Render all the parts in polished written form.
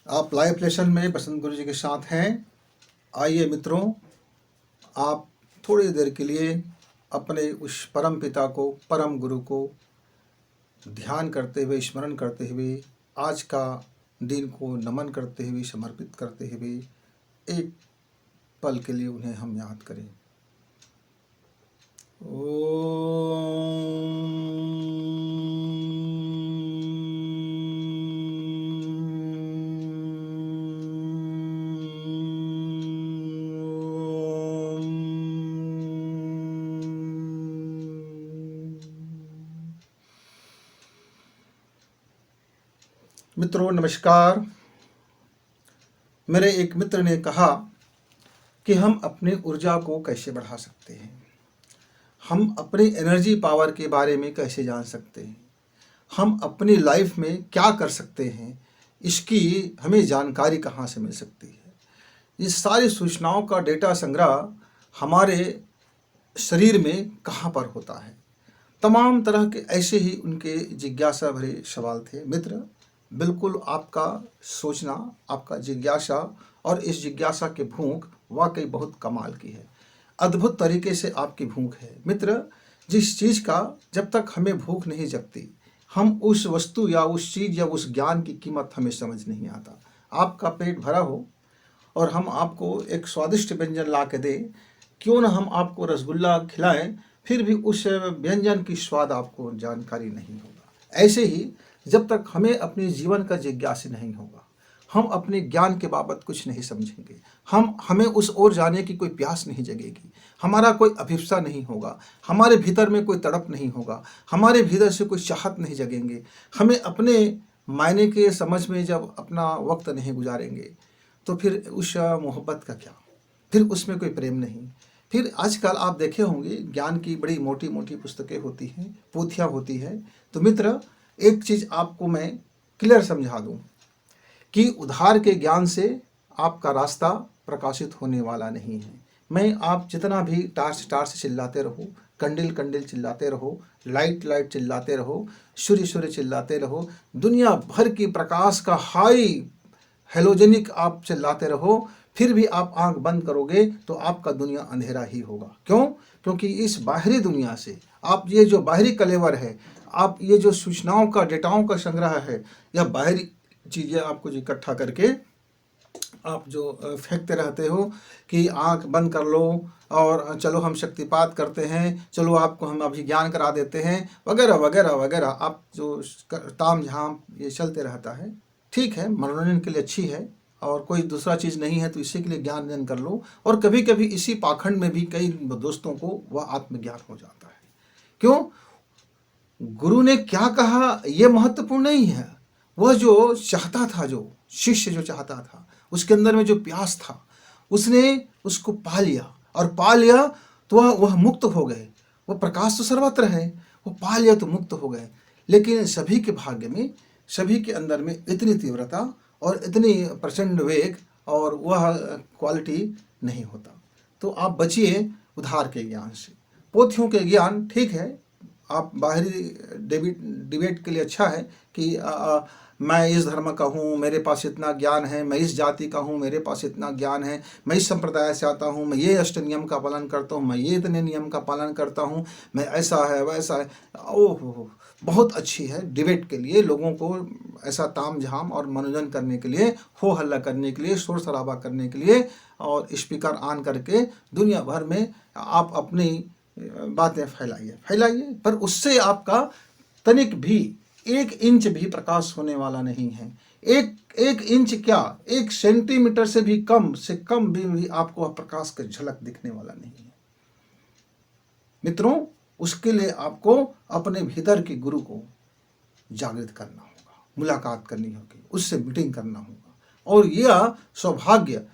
आप live lesson में बसंत गुरु जी के साथ हैं। आइए मित्रों, आप थोड़ी देर के लिए अपने उस परम पिता को, परम गुरु को ध्यान करते हुए, स्मरण करते हुए, आज का दिन को नमन करते हुए, समर्पित करते हुए एक पल के लिए उन्हें हम याद करें। मित्रों नमस्कार। मेरे एक मित्र ने कहा कि हम अपनी ऊर्जा को कैसे बढ़ा सकते हैं, हम अपनी एनर्जी पावर के बारे में कैसे जान सकते हैं, हम अपनी लाइफ में क्या कर सकते हैं, इसकी हमें जानकारी कहाँ से मिल सकती है। इस सारी सूचनाओं का डेटा संग्रह हमारे शरीर में कहाँ पर होता है। तमाम तरह के ऐसे ही उनके जिज्ञासा भरे सवाल थे। मित्र, बिल्कुल आपका सोचना, आपका जिज्ञासा और इस जिज्ञासा की भूख वाकई बहुत कमाल की है। अद्भुत तरीके से आपकी भूख है। मित्र, जिस चीज़ का जब तक हमें भूख नहीं जगती, हम उस वस्तु या उस चीज़ या उस ज्ञान की कीमत हमें समझ नहीं आता। आपका पेट भरा हो और हम आपको एक स्वादिष्ट व्यंजन ला के दें, क्यों ना हम आपको रसगुल्ला खिलाएं, फिर भी उस व्यंजन की स्वाद आपको जानकारी नहीं होगा। ऐसे ही जब तक हमें अपने जीवन का जिज्ञासा नहीं होगा, हम अपने ज्ञान के बाबत कुछ नहीं समझेंगे, हमें उस ओर जाने की कोई प्यास नहीं जगेगी, हमारा कोई अभिप्सा नहीं होगा, हमारे भीतर में कोई तड़प नहीं होगा, हमारे भीतर से कोई चाहत नहीं जगेंगे, हमें अपने मायने के समझ में जब अपना वक्त नहीं गुजारेंगे तो फिर उस मोहब्बत का क्या, फिर उसमें कोई प्रेम नहीं। फिर आजकल आप देखे होंगे ज्ञान की बड़ी मोटी मोटी पुस्तकें होती हैं, पोथियाँ होती हैं। तो मित्र, एक चीज़ आपको मैं क्लियर समझा दूं कि उधार के ज्ञान से आपका रास्ता प्रकाशित होने वाला नहीं है। मैं आप जितना भी टार्च टार्च चिल्लाते रहो, कंडिल कंडिल चिल्लाते रहो, लाइट लाइट चिल्लाते रहो, सूर्य सूर्य चिल्लाते रहो, दुनिया भर की प्रकाश का हाई हेलोजेनिक आप चिल्लाते रहो, फिर भी आप आंख बंद करोगे तो आपका दुनिया अंधेरा ही होगा। क्यों? क्योंकि इस बाहरी दुनिया से आप ये जो बाहरी कलेवर है, आप ये जो सूचनाओं का, डेटाओं का संग्रह है, या बाहरी चीज़ें आपको जो इकट्ठा करके आप जो फेंकते रहते हो कि आंख बंद कर लो और चलो हम शक्तिपात करते हैं, चलो आपको हम अभिज्ञान करा देते हैं, वगैरह वगैरह वगैरह, आप जो ताम झाम ये चलते रहता है। ठीक है, मनोरंजन के लिए अच्छी है और कोई दूसरा चीज़ नहीं है तो इसी के लिए ज्ञान अर्जन कर लो। और कभी कभी इसी पाखंड में भी कई दोस्तों को वह आत्मज्ञान हो जाता है। क्यों? गुरु ने क्या कहा ये महत्वपूर्ण नहीं है, वह जो चाहता था, जो शिष्य जो चाहता था, उसके अंदर में जो प्यास था, उसने उसको पा लिया, और पा लिया तो वह मुक्त हो गए। वह प्रकाश तो सर्वत्र है, वो पा लिया तो मुक्त हो गए। लेकिन सभी के भाग्य में, सभी के अंदर में इतनी तीव्रता और इतनी प्रचंड वेग और वह क्वालिटी नहीं होता। तो आप बचिए उधार के ज्ञान से। पोथियों के ज्ञान ठीक है, आप बाहरी डिबेट के लिए अच्छा है कि मैं इस धर्म का हूँ, मेरे पास इतना ज्ञान है, मैं इस जाति का हूँ, मेरे पास इतना ज्ञान है, मैं इस संप्रदाय से आता हूँ, मैं ये अष्ट नियम का पालन करता हूँ, मैं ये इतने नियम का पालन करता हूँ, मैं ऐसा है वैसा है। ओह, बहुत अच्छी है डिबेट के लिए, लोगों को ऐसा ताम झाम और मनोरंजन करने के लिए, हो हल्ला करने के लिए, शोर शराबा करने के लिए, और स्पीकर ऑन करके दुनिया भर में आप अपनी बातें फैलाइए, पर उससे आपका तनिक भी 1 इंच भी प्रकाश होने वाला नहीं है। एक इंच क्या, 1 सेंटीमीटर से भी कम भी आपको प्रकाश का झलक दिखने वाला नहीं है। मित्रों, उसके लिए आपको अपने भीतर के गुरु को जागृत करना होगा, मुलाकात करनी होगी, उससे मीटिंग करना होगा। और यह सौभाग्य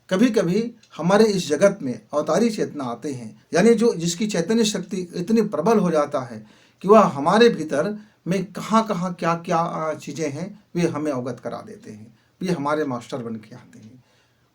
कभी कभी हमारे इस जगत में अवतारी चेतना आते हैं, यानी जो जिसकी चैतन्य शक्ति इतनी प्रबल हो जाता है कि वह हमारे भीतर में कहाँ कहाँ क्या क्या चीज़ें हैं वे हमें अवगत करा देते हैं। वे हमारे मास्टर बन के आते हैं,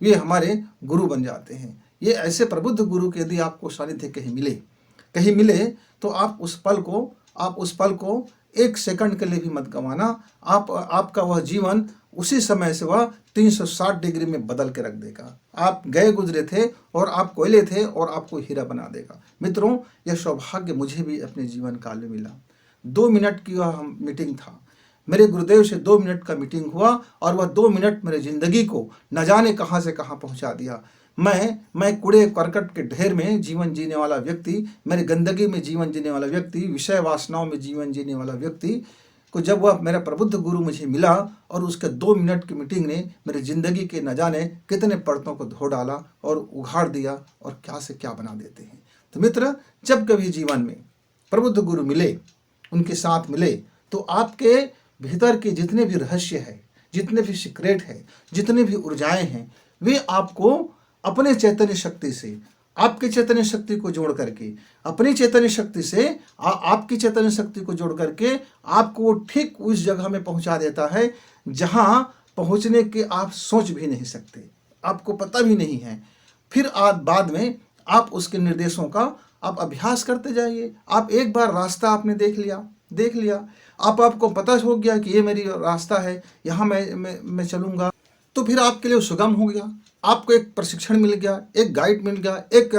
वे हमारे गुरु बन जाते हैं। ये ऐसे प्रबुद्ध गुरु के यदि आपको सानिध्य कहीं मिले तो आप उस पल को एक सेकंड के लिए भी मत गंवाना। आपका वह जीवन उसी समय से वह 360 डिग्री में बदल के रख देगा। आप गए गुजरे थे और आप कोयले थे और आपको हीरा बना देगा। मित्रों, यह सौभाग्य मुझे भी अपने जीवन काल में मिला। 2 मिनट की वह मीटिंग था, मेरे गुरुदेव से 2 मिनट का मीटिंग हुआ और वह 2 मिनट मेरे जिंदगी को न जाने कहाँ से कहाँ पहुँचा दिया। मैं कूड़े करकट के ढेर में जीवन जीने वाला व्यक्ति, मेरे गंदगी में जीवन जीने वाला व्यक्ति, विषय वासनाओं में जीवन जीने वाला व्यक्ति को जब वह मेरा प्रबुद्ध गुरु मुझे मिला और उसके 2 मिनट की मीटिंग ने मेरी ज़िंदगी के न जाने कितने परतों को धो डाला और उघाड़ दिया और क्या से क्या बना देते हैं। तो मित्र, जब कभी जीवन में प्रबुद्ध गुरु मिले, उनके साथ मिले, तो आपके भीतर के जितने भी रहस्य है, जितने भी सीक्रेट है, जितने भी ऊर्जाएं हैं, वे आपको अपने चैतन्य शक्ति से, आपकी चैतन्य शक्ति को जोड़ करके, अपनी चैतन्य शक्ति से आपकी चैतन्य शक्ति को जोड़ करके आपको वो ठीक उस जगह में पहुंचा देता है जहां पहुंचने के आप सोच भी नहीं सकते, आपको पता भी नहीं है। फिर आप बाद में आप उसके निर्देशों का आप अभ्यास करते जाइए। आप एक बार रास्ता आपने देख लिया, आपको पता हो गया कि ये मेरी रास्ता है, यहाँ मैं चलूँगा, तो फिर आपके लिए सुगम हो गया। आपको एक प्रशिक्षण मिल गया, एक गाइड मिल गया, एक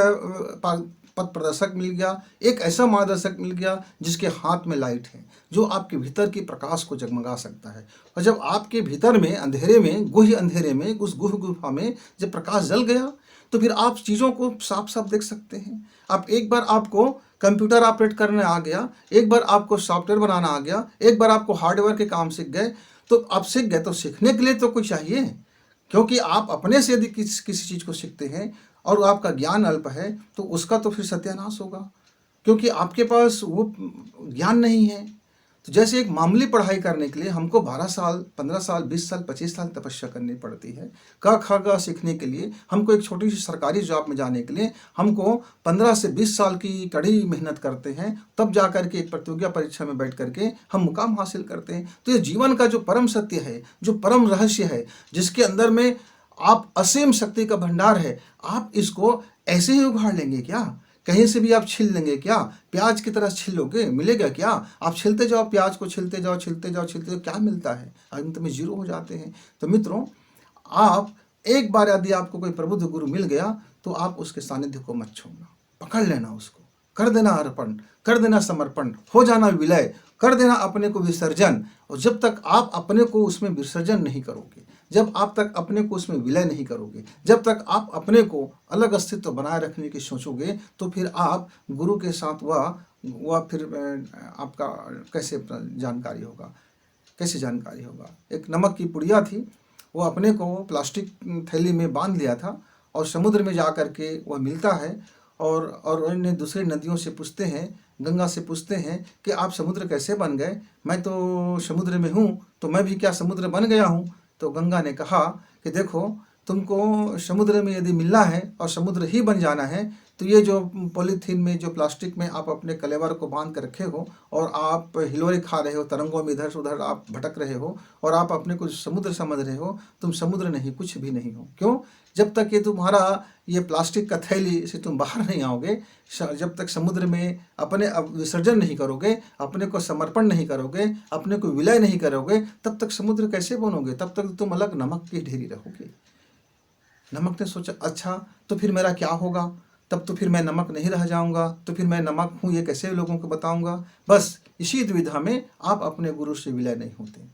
पथ प्रदर्शक मिल गया, एक ऐसा मार्गदर्शक मिल गया जिसके हाथ में लाइट है, जो आपके भीतर की प्रकाश को जगमगा सकता है। और जब आपके भीतर में अंधेरे में, गुह्य अंधेरे में, उस गुह्य गुफा में जब प्रकाश जल गया, तो फिर आप चीज़ों को साफ साफ देख सकते हैं। आप एक बार आपको कंप्यूटर ऑपरेट करने आ गया, एक बार आपको सॉफ्टवेयर बनाना आ गया, एक बार आपको हार्डवेयर के काम सीख गए, तो आप सीख गए, तो सीखने के लिए तो कुछ चाहिए, क्योंकि आप अपने से यदि किसी चीज़ को सीखते हैं और आपका ज्ञान अल्प है, तो उसका तो फिर सत्यानाश होगा, क्योंकि आपके पास वो ज्ञान नहीं है। तो जैसे एक मामूली पढ़ाई करने के लिए हमको 12 साल, 15 साल, 20 साल, 25 साल तपस्या करनी पड़ती है। क ख ग सीखने के लिए हमको एक छोटी सी सरकारी जॉब में जाने के लिए हमको 15 से 20 साल की कड़ी मेहनत करते हैं, तब जा कर के एक प्रतियोगिता परीक्षा में बैठ करके हम मुकाम हासिल करते हैं। तो ये जीवन का जो परम सत्य है, जो परम रहस्य है, जिसके अंदर में आप असीम शक्ति का भंडार है, आप इसको ऐसे ही उघाड़ लेंगे क्या? कहीं से भी आप छील लेंगे क्या? प्याज की तरह छीलोगे, मिलेगा क्या? आप छीलते जाओ, प्याज को छीलते जाओ, क्या मिलता है? अंत में जीरो हो जाते हैं। तो मित्रों, आप एक बार यदि आपको कोई प्रबुद्ध गुरु मिल गया, तो आप उसके सानिध्य को मत छोड़ना, पकड़ लेना उसको, कर देना अर्पण, कर देना समर्पण, हो जाना विलय, कर देना अपने को विसर्जन। और जब तक आप अपने को उसमें विसर्जन नहीं करोगे, जब आप तक अपने को उसमें विलय नहीं करोगे, जब तक आप अपने को अलग अस्तित्व बनाए रखने की सोचोगे, तो फिर आप गुरु के साथ वह फिर आपका कैसे जानकारी होगा, कैसे जानकारी होगा? एक नमक की पुड़िया थी, वो अपने को प्लास्टिक थैली में बांध लिया था और समुद्र में जा कर के वह मिलता है और अन्य दूसरी नदियों से पूछते हैं, गंगा से पूछते हैं कि आप समुद्र कैसे बन गए? मैं तो समुद्र में हूँ, तो मैं भी क्या समुद्र बन गया हूँ? तो गंगा ने कहा कि देखो, तुमको समुद्र में यदि मिलना है और समुद्र ही बन जाना है, तो ये जो पॉलीथीन में, जो प्लास्टिक में आप अपने कलेवर को बांध कर रखे हो और आप हिलोरे खा रहे हो, तरंगों में इधर से उधर आप भटक रहे हो और आप अपने को समुद्र समझ रहे हो, तुम समुद्र नहीं, कुछ भी नहीं हो। क्यों? जब तक ये तुम्हारा ये प्लास्टिक का थैली से तुम बाहर नहीं आओगे, जब तक समुद्र में अपने विसर्जन नहीं करोगे, अपने को समर्पण नहीं करोगे, अपने को विलय नहीं करोगे, तब तक समुद्र कैसे बनोगे? तब तक तुम अलग नमक की ढेरी रहोगे। नमक ने सोचा, अच्छा तो फिर मेरा क्या होगा? तब तो फिर मैं नमक नहीं रह जाऊंगा, तो फिर मैं नमक हूँ ये कैसे लोगों को बताऊंगा? बस इसी दुविधा में आप अपने गुरु से विलय नहीं होते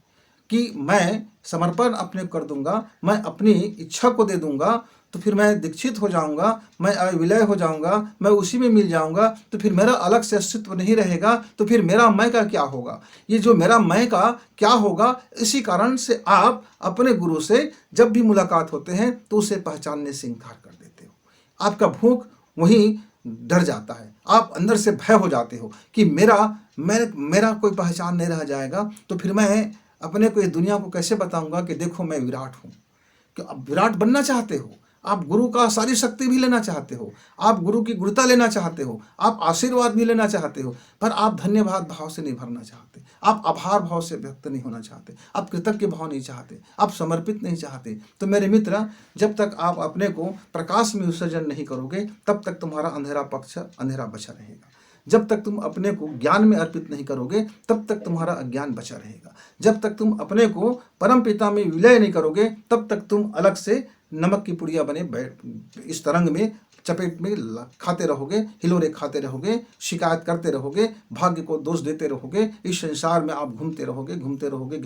कि मैं समर्पण अपने कर दूंगा, मैं अपनी इच्छा को दे दूंगा, तो फिर मैं दीक्षित हो जाऊंगा, मैं विलय हो जाऊंगा, मैं उसी में मिल जाऊंगा, तो फिर मेरा अलग से अस्तित्व नहीं रहेगा, तो फिर मेरा मैं का क्या होगा? ये जो मेरा मैं का क्या होगा, इसी कारण से आप अपने गुरु से जब भी मुलाकात होते हैं तो उसे पहचानने से इनकार कर देते हो। आपका भूख वहीं डर जाता है, आप अंदर से भय हो जाते हो कि मेरा कोई पहचान नहीं रह जाएगा, तो फिर मैं अपने को, ये दुनिया को कैसे बताऊंगा कि देखो मैं विराट हूँ। क्यों? आप विराट बनना चाहते हो, आप गुरु का सारी शक्ति भी लेना चाहते हो, आप गुरु की गुरुता लेना चाहते हो, आप आशीर्वाद भी लेना चाहते हो, पर आप धन्यवाद भाव से नहीं भरना चाहते, आप आभार भाव से व्यक्त नहीं होना चाहते, आप कृतज्ञ भाव नहीं चाहते, आप समर्पित नहीं चाहते। तो मेरे मित्र, जब तक आप अपने को प्रकाश में विसर्जन नहीं करोगे, तब तक तुम्हारा अंधेरा पक्ष अंधेरा बचा रहेगा। जब तक तुम अपने को ज्ञान में अर्पित नहीं करोगे तब तक तुम्हारा अज्ञान बचा रहेगा। जब तक तुम अपने को परम पिता में विलय नहीं करोगे तब तक तुम अलग से नमक की पुड़िया बने बैठ इस तरंग में चपेट में खाते रहोगे, हिलोरे खाते रहोगे, शिकायत करते रहोगे, भाग्य को दोष देते रहोगे। इस संसार में आप घूमते रहोगे,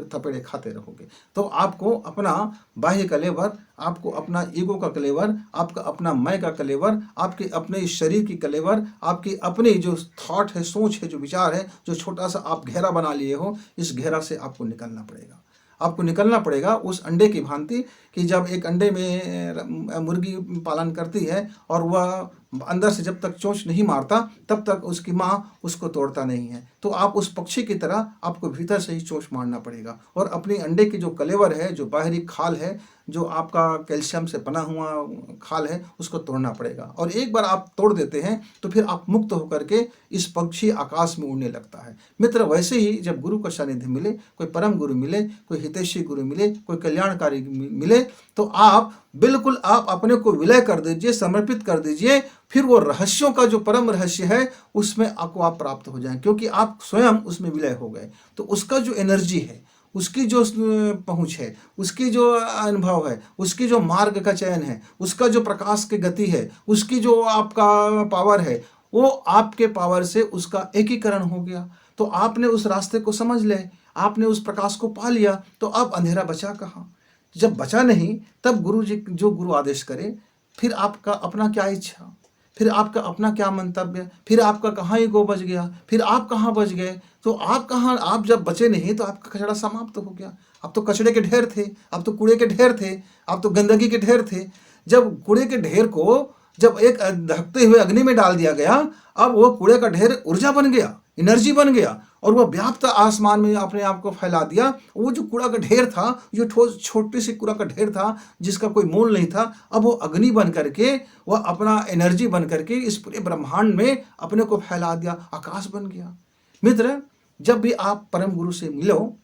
थपेड़े खाते रहोगे। तो आपको अपना बाह्य कलेवर, आपको अपना ईगो का कलेवर, आपका अपना मैं का कलेवर, आपके अपने इस शरीर की कलेवर, आपकी अपनी जो थॉट है, सोच है, जो विचार है, जो छोटा सा आप घेरा बना लिए हो, इस घेरा से आपको निकलना पड़ेगा। आपको निकलना पड़ेगा उस अंडे की भांति कि जब एक अंडे में मुर्गी पालन करती है और वह अंदर से जब तक चोंच नहीं मारता तब तक उसकी माँ उसको तोड़ता नहीं है। तो आप उस पक्षी की तरह आपको भीतर से ही चोंच मारना पड़ेगा और अपनी अंडे की जो कलेवर है, जो बाहरी खाल है, जो आपका कैल्शियम से बना हुआ खाल है, उसको तोड़ना पड़ेगा। और एक बार आप तोड़ देते हैं तो फिर आप मुक्त होकर के इस पक्षी आकाश में उड़ने लगता है। मित्र, वैसे ही जब गुरु का सानिध्य मिले, कोई परम गुरु मिले, कोई हितैषी गुरु मिले, कोई कल्याणकारी मिले, तो आप बिल्कुल आप अपने को विलय कर दीजिए, समर्पित कर दीजिए। फिर वो रहस्यों का जो परम रहस्य है उसमें आपको आप प्राप्त हो जाएं, क्योंकि आप स्वयं उसमें विलय हो गए। तो उसका जो एनर्जी है, उसकी जो पहुँच है, उसकी जो अनुभव है, उसकी जो मार्ग का चयन है, उसका जो प्रकाश की गति है, उसकी जो आपका पावर है, वो आपके पावर से उसका एकीकरण हो गया। तो आपने उस रास्ते को समझ ले, आपने उस प्रकाश को पा लिया, तो अब अंधेरा बचा कहाँ। जब बचा नहीं तब गुरु जी जो गुरु आदेश करे, फिर आपका अपना क्या इच्छा, फिर आपका अपना क्या मंतव्य, फिर आपका कहाँ ईगो बच गया, फिर आप कहाँ बच गए। तो आप कहाँ, आप जब बचे नहीं तो आपका कचरा समाप्त हो गया। अब तो कचड़े के ढेर थे, अब तो कूड़े के ढेर थे, अब तो गंदगी के ढेर थे। जब कूड़े के ढेर को जब एक धकते हुए अग्नि में डाल दिया गया, अब वो कूड़े का ढेर ऊर्जा बन गया, एनर्जी बन गया और वह व्याप्त आसमान में अपने आप को फैला दिया। वो जो कूड़ा का ढेर था, जो छोटी सी कूड़ा का ढेर था जिसका कोई मोल नहीं था, अब वो अग्नि बन करके, वह अपना एनर्जी बन करके इस पूरे ब्रह्मांड में अपने को फैला दिया, आकाश बन गया। मित्र, जब भी आप परम गुरु से मिलो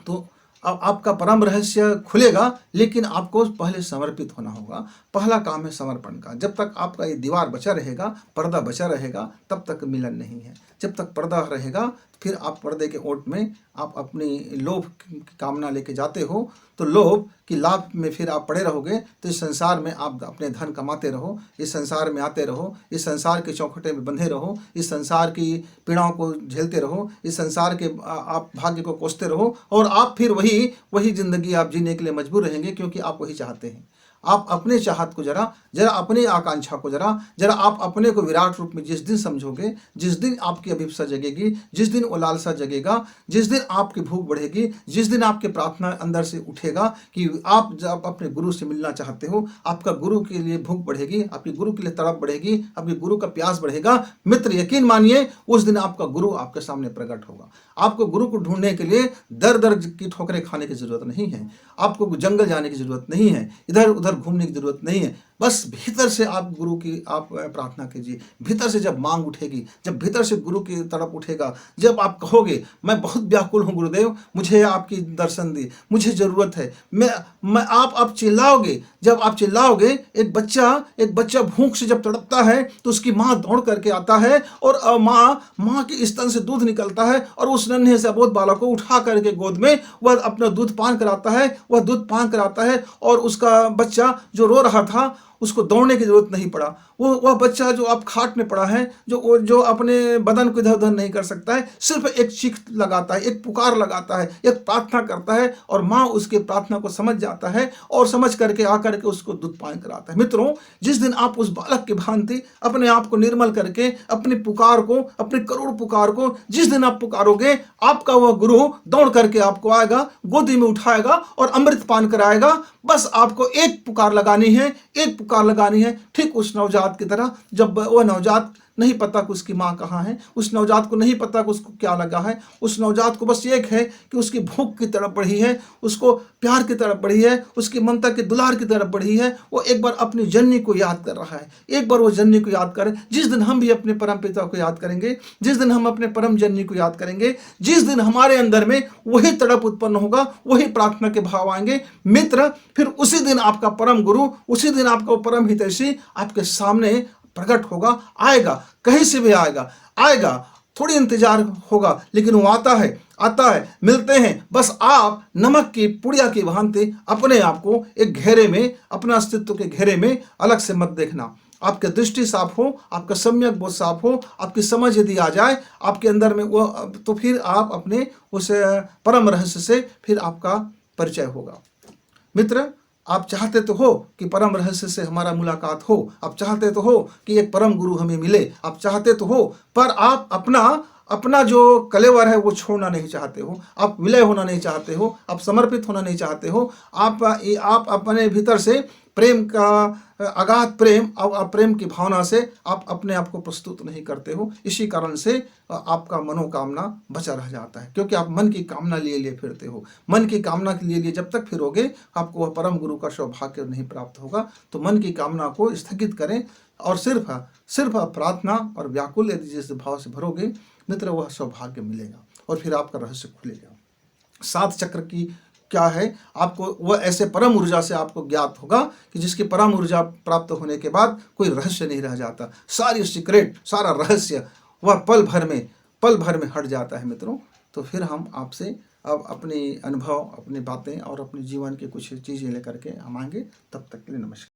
तो अब आपका परम रहस्य खुलेगा, लेकिन आपको पहले समर्पित होना होगा। पहला काम है समर्पण का। जब तक आपका ये दीवार बचा रहेगा, पर्दा बचा रहेगा, तब तक मिलन नहीं है। जब तक पर्दा रहेगा फिर आप पर्दे के ओट में आप अपनी लोभ की कामना लेके जाते हो, तो लोभ की लाभ में फिर आप पड़े रहोगे। तो इस संसार में आप अपने धन कमाते रहो, इस संसार में आते रहो, इस संसार के चौखटे में बंधे रहो, इस संसार की पीड़ाओं को झेलते रहो, इस संसार के आप भाग्य को कोसते रहो और आप फिर वही जिंदगी आप जीने के लिए मजबूर रहेंगे, क्योंकि आप वही चाहते हैं। आप अपने चाहत को जरा अपनी आकांक्षा को जरा आप अपने को विराट रूप में जिस दिन समझोगे, जिस दिन आपकी अभिप्सा जगेगी, जिस दिन वो लालसा जगेगा, जिस दिन आपकी भूख बढ़ेगी, जिस दिन आपकी प्रार्थना अंदर से उठेगा कि आप जब अपने गुरु से मिलना चाहते हो, आपका गुरु के लिए भूख बढ़ेगी, आपके गुरु के लिए तड़प बढ़ेगी, आपके गुरु का प्यास बढ़ेगा। मित्र, यकीन मानिए उस दिन आपका गुरु आपके सामने प्रकट होगा। आपको गुरु को ढूंढने के लिए दर दर की ठोकरें खाने की जरूरत नहीं है, आपको जंगल जाने की जरूरत नहीं है, इधर उधर घूमने की जरूरत नहीं है। बस भीतर से आप गुरु की आप प्रार्थना कीजिए। भीतर से जब मांग उठेगी, जब भीतर से गुरु की तरफ उठेगा, जब आप कहोगे मैं बहुत व्याकुल हूँ गुरुदेव, मुझे आपकी दर्शन दी, मुझे ज़रूरत है, मैं आप चिल्लाओगे। जब आप चिल्लाओगे, एक बच्चा भूख से जब तड़पता है तो उसकी माँ दौड़ करके आता है और माँ के स्तन से दूध निकलता है और उस नन्हे से अबोध बालक को उठा करके गोद में वह अपना दूध पान कराता है और उसका बच्चा जो रो रहा था उसको दौड़ने की जरूरत नहीं पड़ा। वह बच्चा जो अब खाट में पड़ा है, जो अपने बदन को इधर उधर नहीं कर सकता है, सिर्फ एक चीख लगाता है, एक पुकार लगाता है, एक प्रार्थना करता है और माँ उसके प्रार्थना को समझ जाता है और समझ करके आकर के उसको दूध पान कराता है। मित्रों, जिस दिन आप उस बालक की भांति अपने आप को निर्मल करके अपनी पुकार को, अपनी करुण पुकार को जिस दिन आप पुकारोगे, आपका वह गुरु दौड़ करके आपको आएगा, गोदी में उठाएगा और अमृत पान कराएगा। बस आपको एक पुकार लगानी है, ठीक उस नवजात की तरह। जब वह नवजात नहीं पता कि उसकी माँ कहाँ है, उस नवजात को नहीं पता कि उसको क्या लगा है, उस नवजात को बस एक है कि उसकी भूख की तरफ बढ़ी है, उसको प्यार की तरफ बढ़ी है, उसकी ममता के दुलार की तरफ बढ़ी है। वो एक बार अपनी जननी को याद कर रहा है, एक बार वो जननी को याद करें। जिस दिन हम भी अपने परम पिता को याद करेंगे, जिस दिन हम अपने परम जननी को याद करेंगे, जिस दिन हमारे अंदर में वही तड़प उत्पन्न होगा, वही प्रार्थना के भाव आएंगे, मित्र, फिर उसी दिन आपका परम गुरु, उसी दिन आपका परम हितैषी आपके सामने प्रकट होगा, आएगा, कहीं से भी आएगा, आएगा, थोड़ी इंतजार होगा, लेकिन वो आता है, मिलते हैं। बस आप नमक की पुड़िया की भांति अपने आप को एक घेरे में, अपना अस्तित्व के घेरे में अलग से मत देखना। आपकी दृष्टि साफ हो, आपका सम्यक बोध साफ हो, आपकी समझ यदि आ जाए आपके अंदर में वो, तो फिर आप अपने उस परम रहस्य से फिर आपका परिचय होगा। मित्र, आप चाहते तो हो कि परम रहस्य से हमारा मुलाकात हो, आप चाहते तो हो कि एक परम गुरु हमें मिले, आप चाहते तो हो, पर आप अपना जो कलेवर है वो छोड़ना नहीं चाहते हो, आप विलय होना नहीं चाहते हो, आप समर्पित होना नहीं चाहते हो, आप अपने भीतर से प्रेम का अगाध प्रेम और प्रेम की भावना से आप अपने आप को प्रस्तुत नहीं करते हो। इसी कारण से आपका मनोकामना बचा रह जाता है, क्योंकि आप मन की कामना लिए फिरते हो। मन की कामना के लिए जब तक फिरोगे आपको वह परम गुरु का सौभाग्य नहीं प्राप्त होगा। तो मन की कामना को स्थगित करें और सिर्फ प्रार्थना और व्याकुल यदि जिस भाव से भरोगे मित्र, वह सौभाग्य मिलेगा और फिर आपका रहस्य खुलेगा। 7 चक्र की क्या है, आपको वह ऐसे परम ऊर्जा से आपको ज्ञात होगा कि जिसकी परम ऊर्जा प्राप्त होने के बाद कोई रहस्य नहीं रह जाता। सारी सीक्रेट, सारा रहस्य वह पल भर में हट जाता है मित्रों। तो फिर हम आपसे अब अपनी अनुभव, अपनी बातें और अपने जीवन की कुछ चीज़ें लेकर के हम आएंगे। तब तक के लिए नमस्कार।